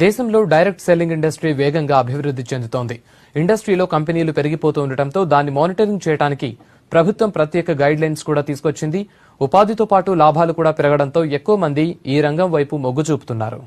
దేశంలో direct selling industry వేగంగా అభివృద్ధి చెందుతోంది. ఇండస్ట్రీలో కంపెనీలు పెరిగిపోతూ ఉండటంతో దాన్ని మానిటరింగ్ చేయడానికి ప్రభుత్వం ప్రత్యేక గైడ్ లైన్స్ కూడా తీసుకొచ్చింది. ఉపాధితో పాటు లాభాలు కూడా పెరగడంతో ఎక్కువ మంది ఈ రంగం వైపు మొగ్గు చూపుతున్నారు.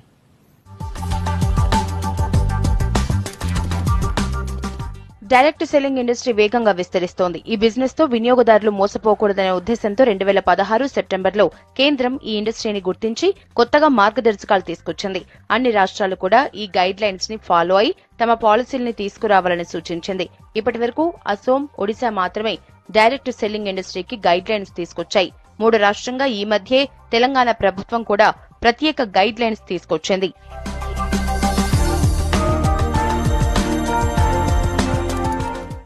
డైరెక్ట్ సెల్లింగ్ ఇండస్ట్రీ వేగంగా విస్తరిస్తోంది. ఈ బిజినెస్ తో వినియోగదారులు మోసపోకూడదనే ఉద్దేశంతో 2016 సెప్టెంబర్లో కేంద్రం ఈ ఇండస్ట్రీని గుర్తించి కొత్తగా మార్గదర్శకాలు తీసుకొచ్చింది. అన్ని రాష్ట్రాలు కూడా ఈ గైడ్ లైన్స్ ని ఫాలో అయి తమ పాలసీల్ని తీసుకురావాలని సూచించింది. ఇప్పటి వరకు అసోం, ఒడిశా మాత్రమే డైరెక్ట్ సెల్లింగ్ ఇండస్ట్రీకి గైడ్ లైన్స్ తీసుకొచ్చాయి. 3 రాష్ట్రంగా ఈ మధ్యే తెలంగాణ ప్రభుత్వం కూడా ప్రత్యేక గైడ్ లైన్స్ తీసుకొచ్చింది.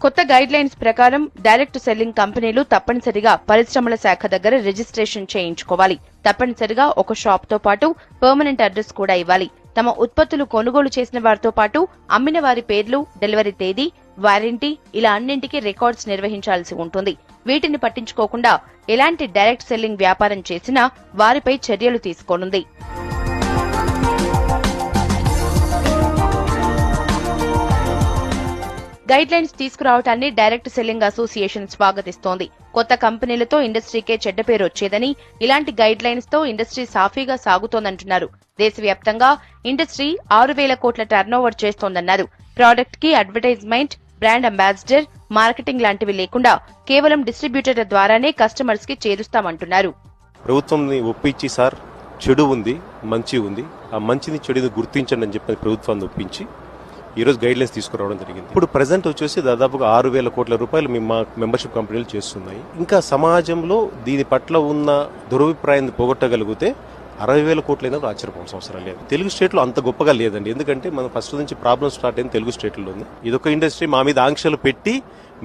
కొత్త గైడ్ లైన్స్ ప్రకారం డైరెక్ట్ సెల్లింగ్ కంపెనీలు తప్పనిసరిగా పరిశ్రమల శాఖ దగ్గర రిజిస్ట్రేషన్ చేయించుకోవాలి. తప్పనిసరిగా ఒక షాప్ తో పాటు పర్మనెంట్ అడ్రస్ కూడా ఇవ్వాలి. తమ ఉత్పత్తులు కొనుగోలు చేసిన వారితో పాటు అమ్మిన వారి పేర్లు, డెలివరీ తేదీ, వారంటీ ఇలా అన్నింటికీ రికార్డ్స్ నిర్వహించాల్సి ఉంటుంది. వీటిని పట్టించుకోకుండా ఎలాంటి డైరెక్ట్ సెల్లింగ్ వ్యాపారం చేసినా వారిపై చర్యలు తీసుకోనుంది. గైడ్ లైన్స్ తీసుకురావటాన్ని డైరెక్ట్ సెల్లింగ్ అసోసియేషన్ స్వాగతిస్తోంది. కొత్త కంపెనీలతో ఇండస్ట్రీకే చెడ్డ పేరు వచ్చేదని, ఇలాంటి గైడ్ లైన్స్ తో ఇండస్ట్రీ సాఫీగా సాగుతోందంటున్నారు. దేశవ్యాప్తంగా ఇండస్ట్రీ 6,000 కోట్ల టర్నోవర్ చేస్తోందన్నారు. ప్రోడక్ట్ కి అడ్వర్టైజ్మెంట్, బ్రాండ్ అంబాసిడర్, మార్కెటింగ్ లాంటివి లేకుండా కేవలం డిస్ట్రిబ్యూటర్ల ద్వారానే కస్టమర్స్ కి చేరుస్తామంటున్నారు. ప్రభుత్వంని ఒప్పించి సార్ చెడు ఉంది, మంచి ఉంది, ఆ మంచిని చెడుని గుర్తించండి అని చెప్పి ప్రభుత్వాన్ని ఒప్పించి ఈరోజు గైడ్ లైన్స్ తీసుకురావడం జరిగింది. ఇప్పుడు ప్రెసెంట్ వచ్చేసి దాదాపుగా 6,000 కోట్ల రూపాయలు మా మెంబర్షిప్ కంపెనీలు చేస్తున్నాయి. ఇంకా సమాజంలో దీని పట్ల ఉన్న దురభిప్రాయాన్ని పోగొట్టగలిగితే 60,000 కోట్లైనా ఆశ్చర్యపోవాల్సిన అవసరం లేదు. తెలుగు స్టేట్లో అంత గొప్పగా లేదండి. ఎందుకంటే మనం ఫస్ట్ నుంచి ప్రాబ్లం స్టార్ట్ అయింది తెలుగు స్టేట్లోనే. ఇదొక ఇండస్ట్రీ మా మీద ఆంక్షలు పెట్టి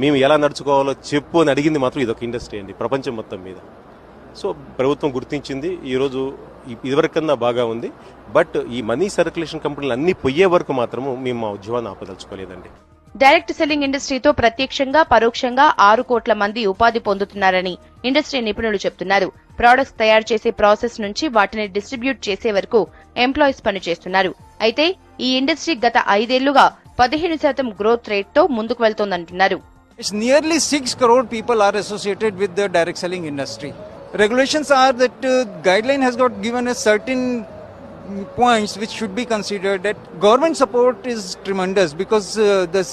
మేము ఎలా నడుచుకోవాలో చెప్పు అని అడిగింది మాత్రం ఇదొక ఇండస్ట్రీ అండి ప్రపంచం మొత్తం మీద. సో ప్రభుత్వం గుర్తించింది. ఈరోజు ఇదివరకన్నా బాగా ఉంది. బట్ ఈ మనీ సర్క్యులేషన్ కంపెనీలు అన్ని పోయే వరకు మాత్రము మేము మా ఉద్యమాన్ని ఆపదలుచుకోలేదండి. డైరెక్ట్ సెల్లింగ్ ఇండస్ట్రీతో ప్రత్యక్షంగా, పరోక్షంగా 6 కోట్ల మంది ఉపాధి పొందుతున్నారని ఇండస్ట్రీ నిపుణులు చెబుతున్నారు. ప్రొడక్ట్స్ తయారు చేసే ప్రాసెస్ నుంచి వాటిని డిస్ట్రిబ్యూట్ చేసే వరకు ఎంప్లాయీస్ పనిచేస్తున్నారు. అయితే ఈ ఇండస్ట్రీ గత 5 ఏళ్లుగా 15% గ్రోత్ రేట్ తో ముందుకు వెళ్తోందంటున్నారు. It's nearly 6 crore people are associated with the direct selling industry. Regulations are that guideline has got given a certain points which should be considered. That government support is tremendous because this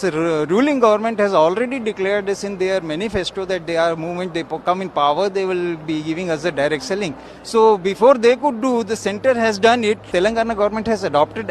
ruling government has already declared this in their manifesto that they are movement, they come in power, they will be giving us a direct selling. So before they could do, the center has done it. Telangana government has adopted